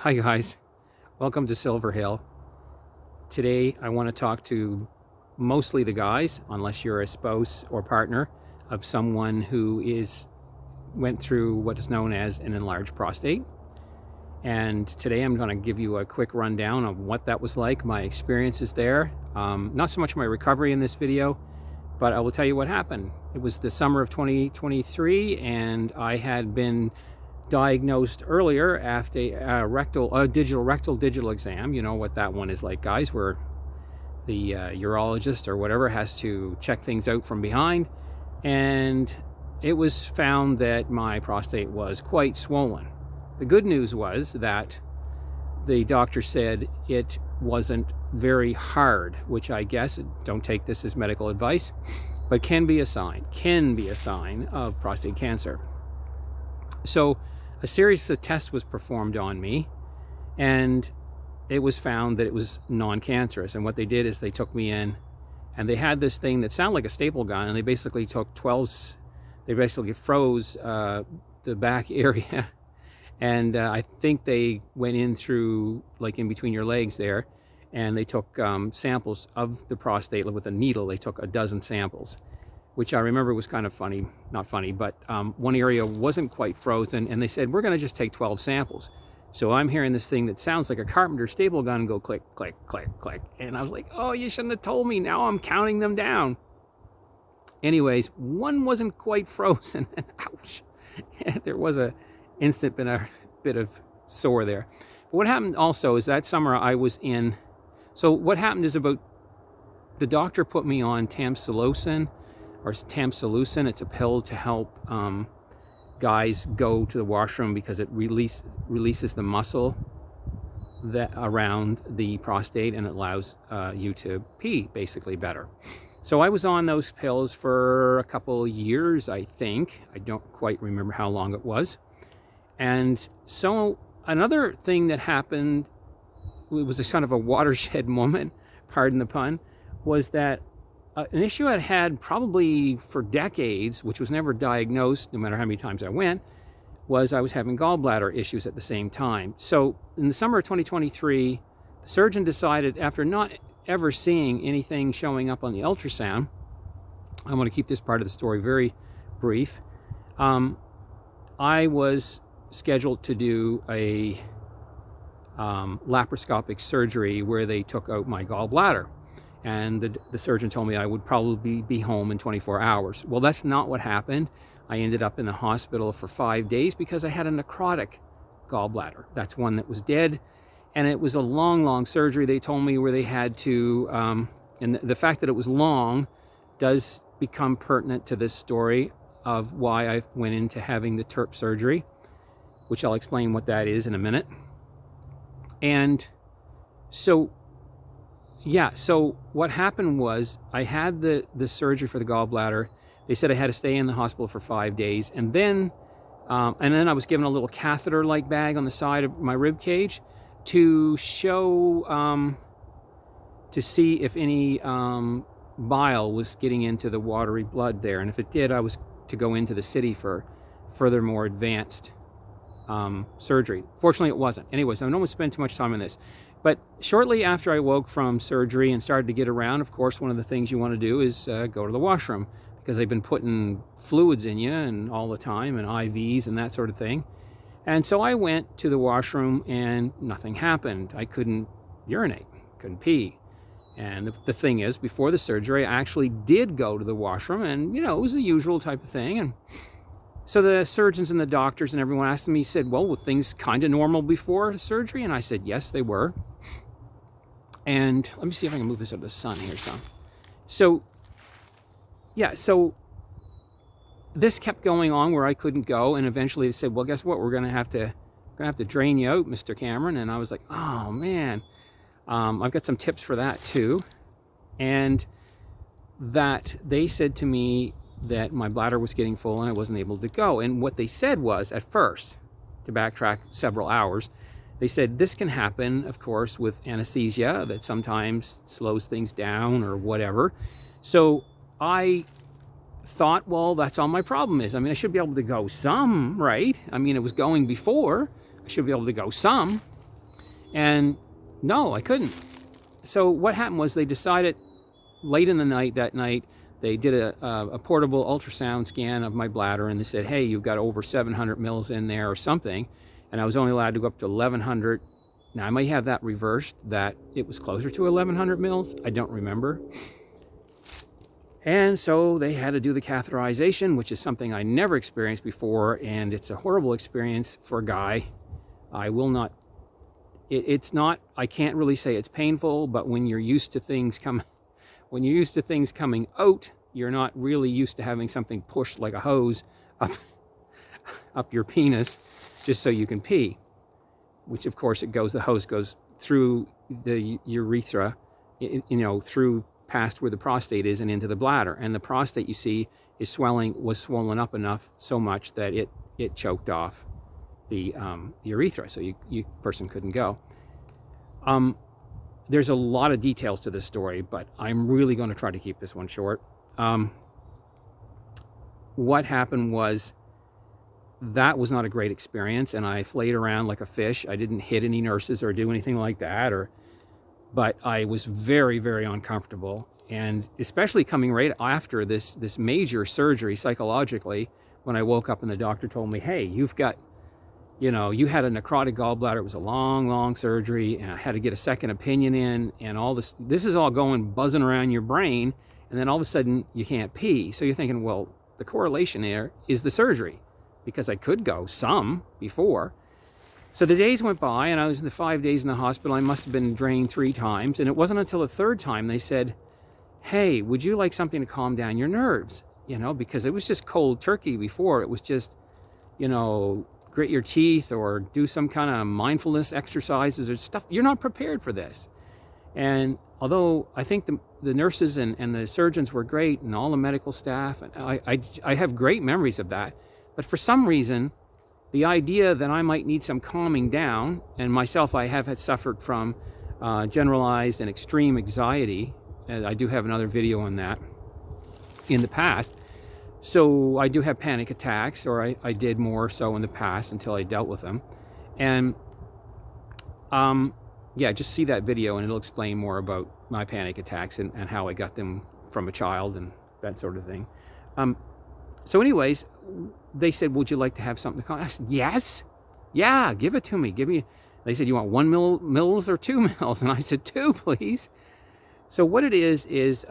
Hi guys, welcome to Silver Hill. Today I want to talk to mostly the guys, unless you're a spouse or partner of someone who went through what is known as an enlarged prostate. And today I'm going to give you a quick rundown of what that was like, my experiences there. Not so much my recovery in this video, but I will tell you what happened. It was the summer of 2023 and I had been diagnosed earlier after a digital exam. You know what that one is like, guys, where the urologist or whatever has to check things out from behind, and it was found that my prostate was quite swollen. The good news was that the doctor said it wasn't very hard, which I guess, don't take this as medical advice, but can be a sign of prostate cancer. So a series of tests was performed on me, and it was found that it was non-cancerous. And what they did is they took me in, and they had this thing that sounded like a staple gun, and they basically took they basically froze the back area, and I think they went in through, like, in between your legs there, and they took samples of the prostate with a needle. They took a dozen samples, which I remember was kind of funny, not funny, but one area wasn't quite frozen, and they said, we're going to just take 12 samples. So I'm hearing this thing that sounds like a carpenter staple gun go click, click, click, click. And I was like, oh, you shouldn't have told me. Now I'm counting them down. Anyways, one wasn't quite frozen. Ouch. There was a instant bit of sore there. But what happened also is that summer I was in, so what happened is the doctor put me on Tamsulosin, or Tamsulosin. It's a pill to help guys go to the washroom because it releases the muscle that around the prostate, and it allows you to pee basically better. So I was on those pills for a couple years, I think. I don't quite remember how long it was. And so another thing that happened, it was a kind of a watershed moment, pardon the pun, was that an issue I had probably for decades, which was never diagnosed no matter how many times I went, was I was having gallbladder issues at the same time. So in the summer of 2023, the surgeon decided, after not ever seeing anything showing up on the ultrasound, I want to keep this part of the story very brief, I was scheduled to do a laparoscopic surgery where they took out my gallbladder. And the surgeon told me I would probably be home in 24 hours. Well, that's not what happened. I ended up in the hospital for 5 days because I had a necrotic gallbladder. That's one that was dead. And it was a long surgery, they told me, where they had to, and the fact that it was long does become pertinent to this story of why I went into having the TURP surgery, which I'll explain what that is in a minute. And so what happened was I had the surgery for the gallbladder. They said I had to stay in the hospital for 5 days. And then I was given a little catheter-like bag on the side of my rib cage to show, to see if any bile was getting into the watery blood there. And if it did, I was to go into the city for further more advanced surgery. Fortunately, it wasn't. Anyways, I don't want to spend too much time on this. But shortly after I woke from surgery and started to get around, of course, one of the things you want to do is go to the washroom, because they've been putting fluids in you and all the time, and IVs and that sort of thing. And so I went to the washroom and nothing happened. I couldn't urinate, couldn't pee. And the thing is, before the surgery, I actually did go to the washroom, and, it was the usual type of thing. And so the surgeons and the doctors and everyone asked me, said, well, were things kind of normal before surgery? And I said, yes, they were. And let me see if I can move this out of the sun here some. So this kept going on where I couldn't go, and eventually they said, well, guess what? We're going to have to drain you out, Mr. Cameron. And I was like, oh man, I've got some tips for that too. And that they said to me that my bladder was getting full and I wasn't able to go. And what they said was, at first, to backtrack several hours, they said this can happen, of course, with anesthesia that sometimes slows things down or whatever. So I thought, well, that's all my problem is. I mean, I should be able to go some, right? I mean, it was going before. I should be able to go some. And no, I couldn't. So what happened was they decided late in the night, that night, they did a portable ultrasound scan of my bladder, and they said, hey, you've got over 700 mils in there or something. And I was only allowed to go up to 1100. Now I might have that reversed, that it was closer to 1100 mils. I don't remember. And so they had to do the catheterization, which is something I never experienced before, and it's a horrible experience for a guy. I will not, it's not, I can't really say it's painful, but when you're used to things coming out, you're not really used to having something pushed like a hose up your penis just so you can pee, which of course the hose goes through the urethra, through past where the prostate is and into the bladder. And the prostate, you see, was swollen up enough so much that it choked off the urethra, so you person couldn't go. There's a lot of details to this story, but I'm really going to try to keep this one short. What happened was, that was not a great experience, and I flayed around like a fish. I didn't hit any nurses or do anything like that, but I was very, very uncomfortable. And especially coming right after this major surgery psychologically, when I woke up and the doctor told me, hey, you've got, you had a necrotic gallbladder. It was a long, long surgery, and I had to get a second opinion in, and all this is all buzzing around your brain, and then all of a sudden you can't pee. So you're thinking, well, the correlation there is the surgery, because I could go some before. So the days went by, and I was in the 5 days in the hospital. I must have been drained 3 times, and it wasn't until the 3rd time they said, hey, would you like something to calm down your nerves? Because it was just cold turkey before. It was just, grit your teeth or do some kind of mindfulness exercises or stuff. You're not prepared for this. And although I think the nurses and the surgeons were great, and all the medical staff, and I have great memories of that. But for some reason, the idea that I might need some calming down, and myself, I have suffered from generalized and extreme anxiety, and I do have another video on that in the past. So I do have panic attacks, or I did more so in the past until I dealt with them. And yeah, just see that video and it'll explain more about my panic attacks and how I got them from a child and that sort of thing. So anyways, they said, would you like to have something to calm? I said, yes. Yeah, give it to me. They said, you want 1 mils or 2 mils? And I said, 2, please. So what it is it's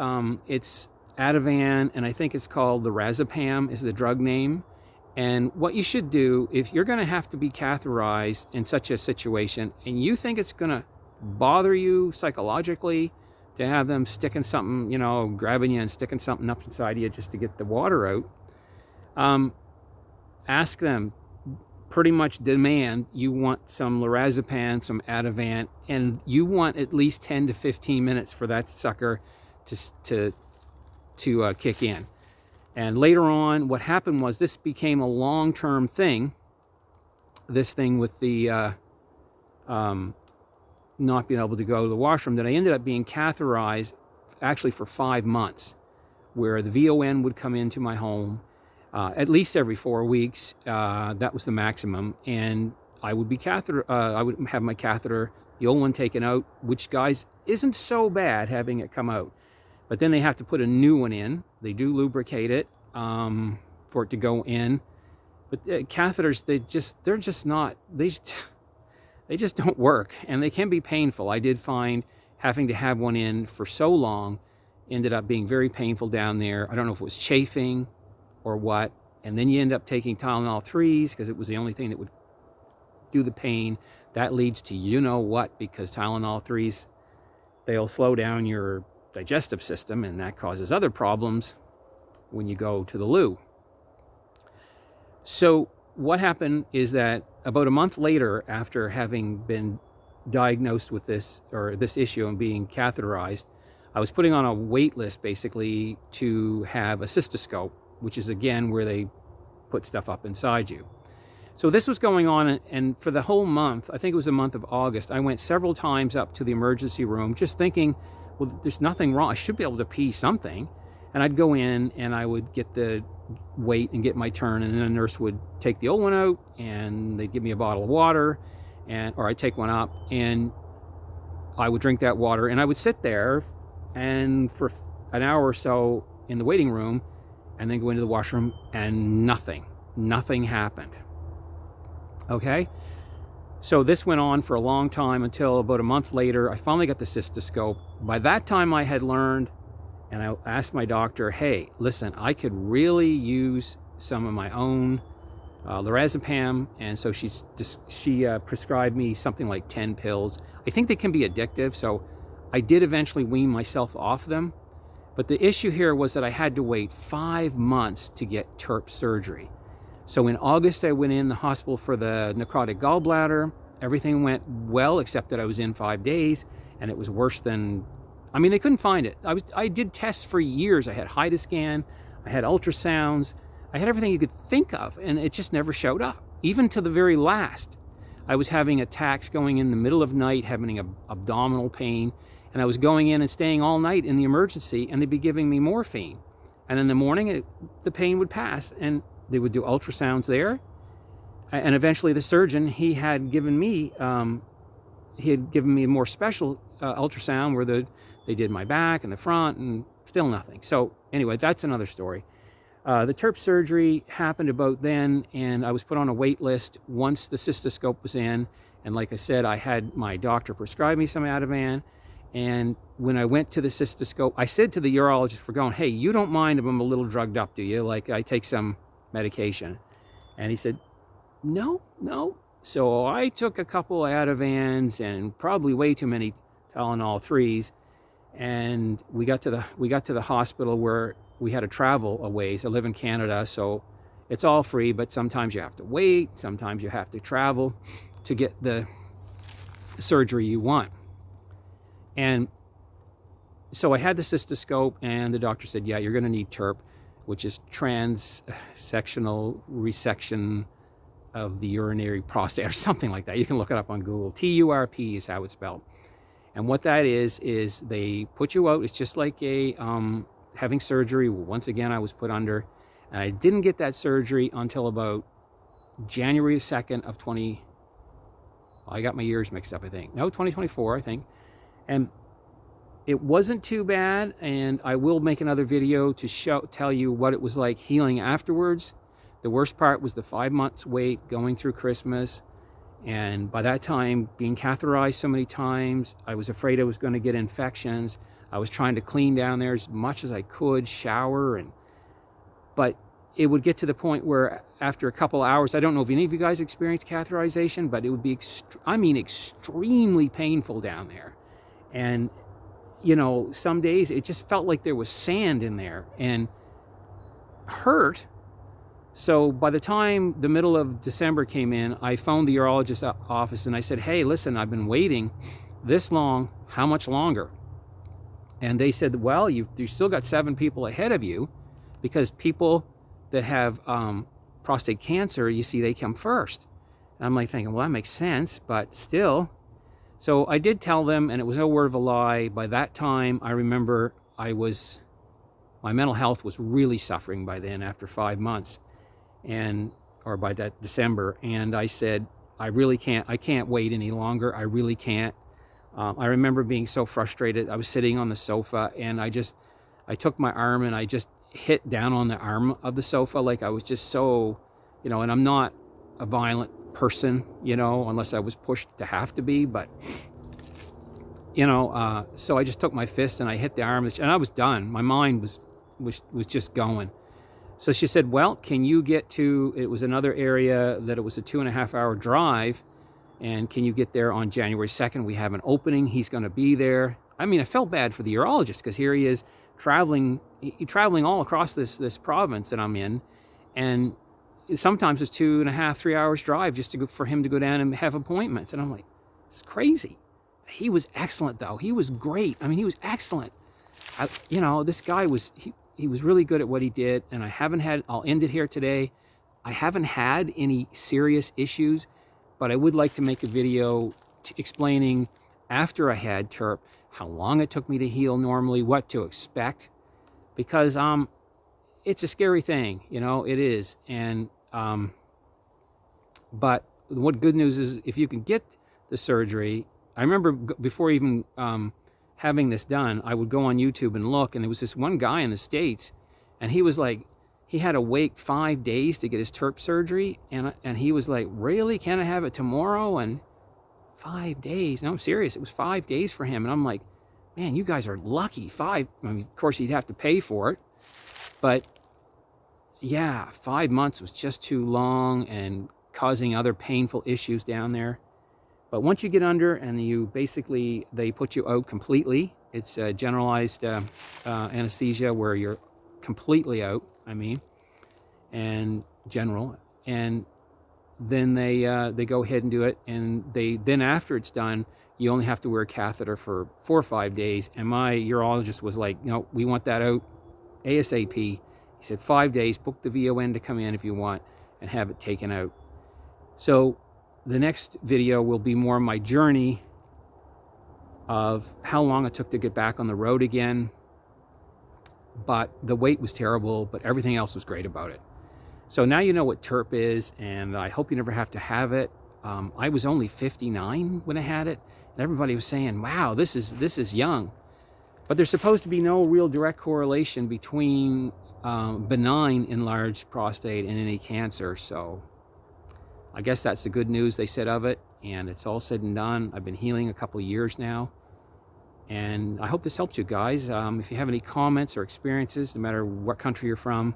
Ativan, and I think it's called lorazepam is the drug name. And what you should do, if you're going to have to be catheterized in such a situation, and you think it's going to bother you psychologically to have them sticking something, grabbing you and sticking something up inside you just to get the water out, ask them, pretty much demand, you want some lorazepam, some Ativan, and you want at least 10 to 15 minutes for that sucker to kick in. And later on, what happened was this became a long-term thing, this thing with the not being able to go to the washroom, that I ended up being catheterized actually for 5 months, where the VON would come into my home at least every 4 weeks. That was the maximum. And I would be I would have my catheter, the old one, taken out, which, guys, isn't so bad having it come out. But then they have to put a new one in. They do lubricate it for it to go in. But catheters, they just don't work, and they can be painful. I did find having to have one in for so long ended up being very painful down there. I don't know if it was chafing or what. And then you end up taking Tylenol 3s because it was the only thing that would do the pain. That leads to what, because Tylenol 3s, they'll slow down your digestive system, and that causes other problems when you go to the loo. So what happened is that about a month later, after having been diagnosed with this issue and being catheterized, I was putting on a wait list basically to have a cystoscope, which is again where they put stuff up inside you. So this was going on, and for the whole month, I think it was the month of August, I went several times up to the emergency room just thinking, well, there's nothing wrong. I should be able to pee something. And I'd go in and I would get the wait and get my turn, and then a nurse would take the old one out and they'd give me a bottle of water or I'd take one up, and I would drink that water, and I would sit there and for an hour or so in the waiting room, and then go into the washroom, and nothing happened. Okay, so this went on for a long time until about a month later, I finally got the cystoscope. By that time I had learned, and I asked my doctor, hey, listen, I could really use some of my own lorazepam, and so she prescribed me something like 10 pills. I think they can be addictive, so I did eventually wean myself off them. But the issue here was that I had to wait 5 months to get TURP surgery. So in August, I went in the hospital for the necrotic gallbladder. Everything went well, except that I was in 5 days, and it was worse than, I mean, they couldn't find it. I did tests for years. I had HIDA-scan, I had ultrasounds, I had everything you could think of, and it just never showed up. Even to the very last, I was having attacks going in the middle of night, having abdominal pain, and I was going in and staying all night in the emergency, and they'd be giving me morphine. And in the morning, the pain would pass, and they would do ultrasounds there. And eventually the surgeon, he had given me a more special ultrasound where they did my back and the front, and still nothing. So anyway, that's another story. The TURP surgery happened about then, and I was put on a wait list once the cystoscope was in. And like I said, I had my doctor prescribe me some Ativan. And when I went to the cystoscope, I said to the urologist for going, hey, you don't mind if I'm a little drugged up, do you? Like I take some medication. And he said, no. So I took a couple of Ativans and probably way too many Tylenol 3s. And we got to the hospital where we had to travel a ways. I live in Canada, so it's all free, but sometimes you have to wait, sometimes you have to travel to get the surgery you want. And so I had the cystoscope, and the doctor said, yeah, you're going to need TURP, which is Transurethral Resection of the urinary prostate, or something like that. You can look it up on Google. TURP is how it's spelled. And what that is they put you out. It's just like a having surgery. Once again, I was put under, and I didn't get that surgery until about January 2nd of I got my years mixed up, I think. No, 2024, I think. And it wasn't too bad, and I will make another video to tell you what it was like healing afterwards. The worst part was the 5 months wait going through Christmas, and by that time, being catheterized so many times, I was afraid I was going to get infections. I was trying to clean down there as much as I could, shower, but it would get to the point where after a couple hours, I don't know if any of you guys experienced catheterization, but it would be, extremely painful down there. And, you know, some days it just felt like there was sand in there and hurt. So by the time the middle of December came in, I phoned the urologist's office and I said, hey, listen, I've been waiting this long. How much longer? And they said, well, you still got 7 people ahead of you, because people that have prostate cancer, you see, they come first. And I'm like thinking, well, that makes sense, but still. So I did tell them, and it was no word of a lie. By that time, I remember my mental health was really suffering by then after 5 months, or by that December. And I said, I can't wait any longer. I really can't. I remember being so frustrated. I was sitting on the sofa, and I took my arm and I just hit down on the arm of the sofa. Like I was just so, and I'm not a violent person, unless I was pushed to have to be, but, so I just took my fist and I hit the arm, and I was done. My mind was just going. So she said, well, can you get to, it was another area that it was a 2.5-hour drive, and can you get there on January 2nd? We have an opening. He's going to be there. I mean, I felt bad for the urologist, because here he is traveling all across this province that I'm in, and sometimes it's 2.5-3 hours drive just for him to go down and have appointments. And I'm like, it's crazy. He was excellent, though. He was great. I mean, he was excellent. This guy was, he was really good at what he did, and I'll end it here today. I haven't had any serious issues, but I would like to make a video explaining after I had TURP, how long it took me to heal normally, what to expect, because it's a scary thing, it is. And but what good news is, if you can get the surgery. I remember before even having this done, I would go on YouTube and look, and there was this one guy in the States, and he was like, he had to wait 5 days to get his TURP surgery, and he was like, really? Can I have it tomorrow? And 5 days? No, I'm serious. It was 5 days for him, and I'm like, man, you guys are lucky. I mean, of course, you'd have to pay for it, but yeah, 5 months was just too long and causing other painful issues down there. But once you get under and they put you out completely. It's generalized anesthesia where you're completely out, and general. And then they go ahead and do it. And then after it's done, you only have to wear a catheter for 4 or 5 days. And my urologist was like, no, we want that out ASAP. He said 5 days, book the VON to come in if you want and have it taken out. So the next video will be more my journey of how long it took to get back on the road again. But the wait was terrible, but everything else was great about it. So now you know what TURP is, and I hope you never have to have it. I was only 59 when I had it, and everybody was saying, wow, this is young. But there's supposed to be no real direct correlation between benign enlarged prostate and any cancer. So I guess that's the good news they said of it, and it's all said and done. I've been healing a couple of years now, and I hope this helped you guys. If you have any comments or experiences, no matter what country you're from,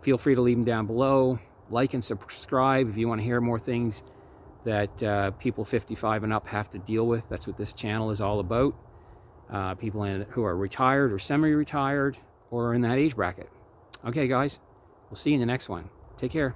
feel free to leave them down below. Like and subscribe if you want to hear more things that people 55 and up have to deal with. That's what this channel is all about. People who are retired or semi-retired or in that age bracket. Okay, guys, we'll see you in the next one. Take care.